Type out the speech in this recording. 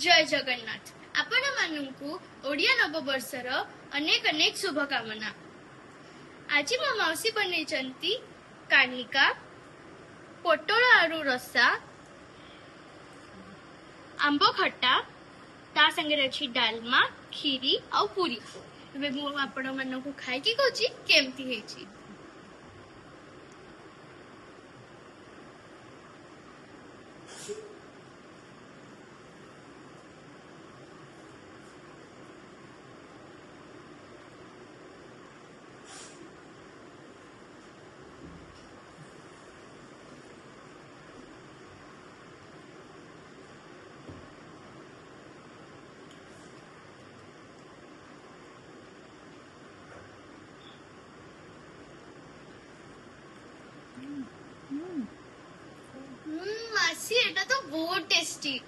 जय जगन्नाथ। आपण मानू ओडिया नववर्षर अनेक अनेक शुभकामना। आज मो मौसी बनई कानिका पोटल आलू रसा आंब खटा ता संगे अच्छी डालमा खीरी और पूरी। आपण मानू खाई कहूँ केमती है। मासी एटा तो बहुत टेस्टी।